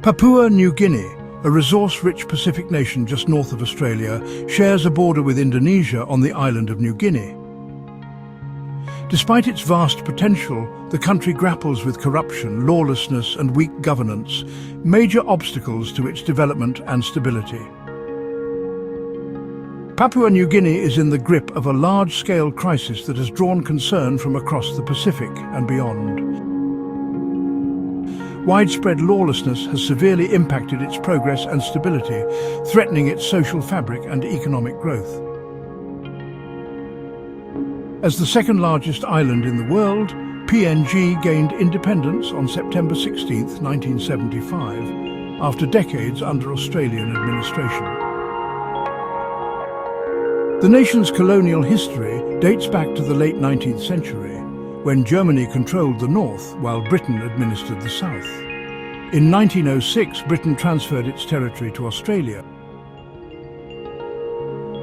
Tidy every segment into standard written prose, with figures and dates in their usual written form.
Papua New Guinea, a resource-rich Pacific nation just north of Australia, shares a border with Indonesia on the island of New Guinea. Despite its vast potential, the country grapples with corruption, lawlessness and weak governance, major obstacles to its development and stability. Papua New Guinea is in the grip of a large-scale crisis that has drawn concern from across the Pacific and beyond. Widespread lawlessness has severely impacted its progress and stability, threatening its social fabric and economic growth. As the second-largest island in the world, PNG gained independence on September 16, 1975, after decades under Australian administration. The nation's colonial history dates back to the late 19th century, when Germany controlled the north while Britain administered the south. In 1906, Britain transferred its territory to Australia.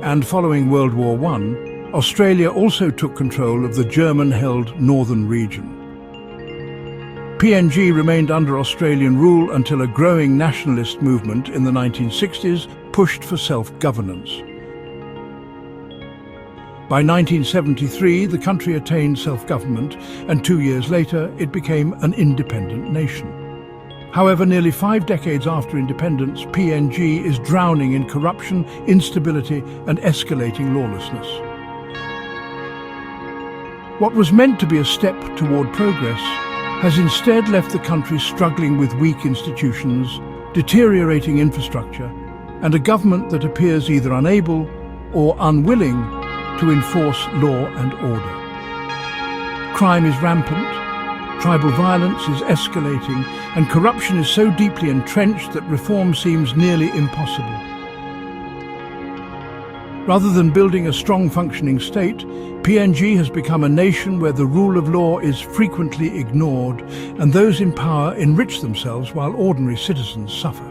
And following World War I, Australia also took control of the German-held northern region. PNG remained under Australian rule until a growing nationalist movement in the 1960s pushed for self-governance. By 1973, the country attained self-government, and 2 years later, it became an independent nation. However, nearly 5 decades after independence, PNG is drowning in corruption, instability, and escalating lawlessness. What was meant to be a step toward progress has instead left the country struggling with weak institutions, deteriorating infrastructure, and a government that appears either unable or unwilling to enforce law and order. Crime is rampant, tribal violence is escalating, and corruption is so deeply entrenched that reform seems nearly impossible. Rather than building a strong functioning state, PNG has become a nation where the rule of law is frequently ignored and those in power enrich themselves while ordinary citizens suffer.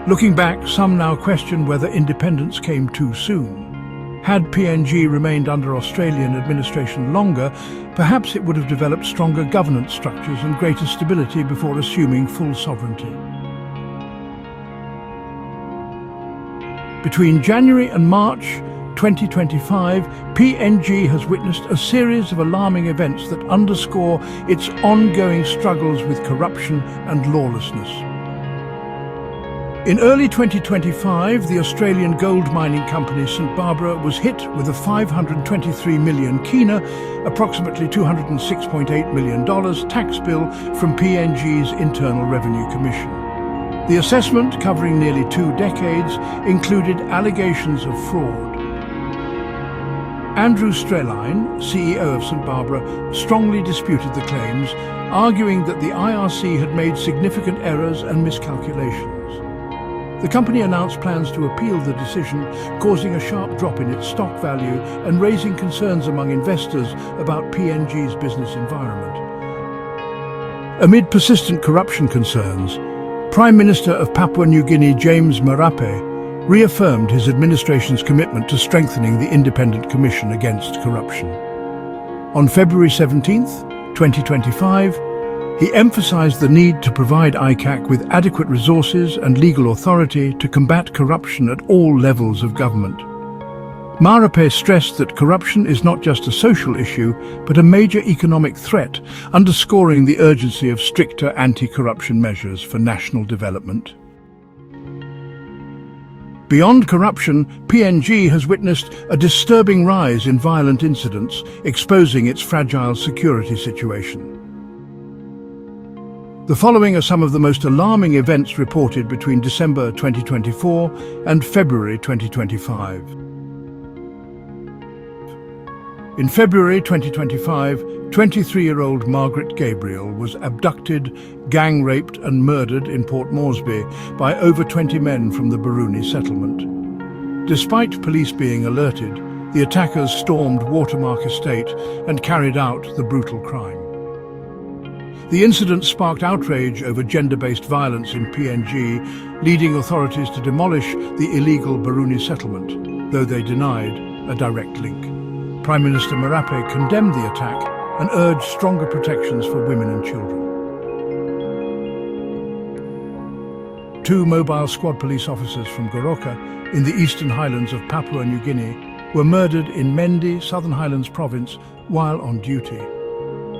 Looking back, some now question whether independence came too soon. Had PNG remained under Australian administration longer, perhaps it would have developed stronger governance structures and greater stability before assuming full sovereignty. Between January and March 2025, PNG has witnessed a series of alarming events that underscore its ongoing struggles with corruption and lawlessness. In early 2025, the Australian gold mining company St Barbara was hit with a 523 million kina, approximately $206.8 million tax bill from PNG's Internal Revenue Commission. The assessment, covering nearly 2 decades, included allegations of fraud. Andrew Streline, CEO of St Barbara, strongly disputed the claims, arguing that the IRC had made significant errors and miscalculations. The company announced plans to appeal the decision, causing a sharp drop in its stock value and raising concerns among investors about PNG's business environment. Amid persistent corruption concerns, Prime Minister of Papua New Guinea James Marape reaffirmed his administration's commitment to strengthening the Independent Commission Against Corruption. On February 17, 2025, he emphasized the need to provide ICAC with adequate resources and legal authority to combat corruption at all levels of government. Marape stressed that corruption is not just a social issue, but a major economic threat, underscoring the urgency of stricter anti-corruption measures for national development. Beyond corruption, PNG has witnessed a disturbing rise in violent incidents, exposing its fragile security situation. The following are some of the most alarming events reported between December 2024 and February 2025. In February 2025, 23-year-old Margaret Gabriel was abducted, gang-raped and murdered in Port Moresby by over 20 men from the Baruni settlement. Despite police being alerted, the attackers stormed Watermark Estate and carried out the brutal crime. The incident sparked outrage over gender-based violence in PNG, leading authorities to demolish the illegal Baruni settlement, though they denied a direct link. Prime Minister Marape condemned the attack and urged stronger protections for women and children. 2 mobile squad police officers from Goroka in the eastern highlands of Papua New Guinea were murdered in Mendi, Southern Highlands province, while on duty.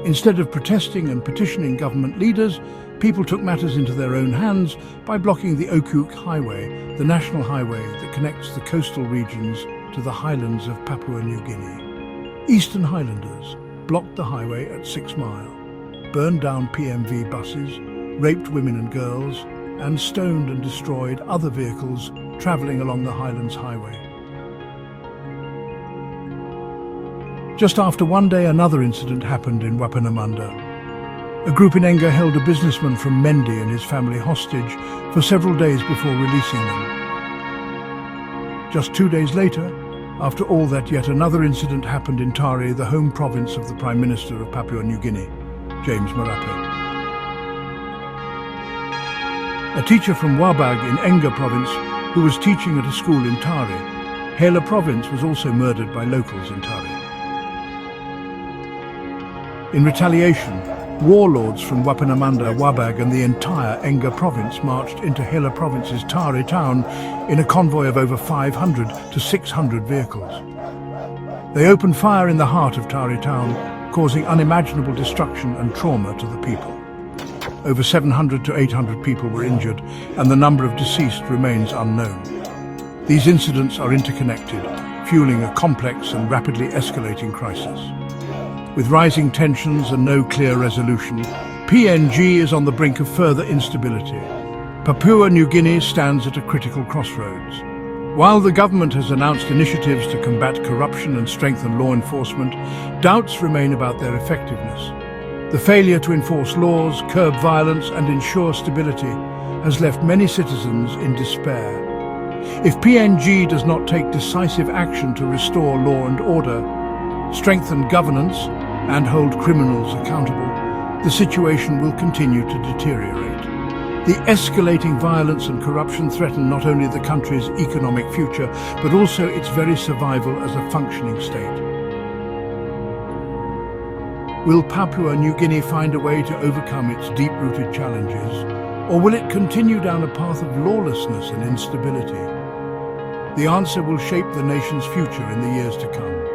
Instead of protesting and petitioning government leaders, people took matters into their own hands by blocking the Highlands Highway, the national highway that connects the coastal regions to the highlands of Papua New Guinea. Eastern Highlanders blocked the highway at 6 Mile, burned down PMV buses, raped women and girls, and stoned and destroyed other vehicles travelling along the Highlands Highway. Just after one day, another incident happened in Wapanamanda. A group in Enga held a businessman from Mendi and his family hostage for several days before releasing them. Just 2 days later, after all that, yet another incident happened in Tari, the home province of the Prime Minister of Papua New Guinea, James Marape. A teacher from Wabag in Enga province who was teaching at a school in Tari, Hela province, was also murdered by locals in Tari. In retaliation, warlords from Wapanamanda, Wabag and the entire Enga province marched into Hela province's Tari town in a convoy of over 500 to 600 vehicles. They opened fire in the heart of Tari town, causing unimaginable destruction and trauma to the people. Over 700 to 800 people were injured, and the number of deceased remains unknown. These incidents are interconnected, fueling a complex and rapidly escalating crisis. With rising tensions and no clear resolution, PNG is on the brink of further instability. Papua New Guinea stands at a critical crossroads. While the government has announced initiatives to combat corruption and strengthen law enforcement, doubts remain about their effectiveness. The failure to enforce laws, curb violence and ensure stability has left many citizens in despair. If PNG does not take decisive action to restore law and order, strengthen governance and hold criminals accountable, the situation will continue to deteriorate. The escalating violence and corruption threaten not only the country's economic future, but also its very survival as a functioning state. Will Papua New Guinea find a way to overcome its deep-rooted challenges, or will it continue down a path of lawlessness and instability? The answer will shape the nation's future in the years to come.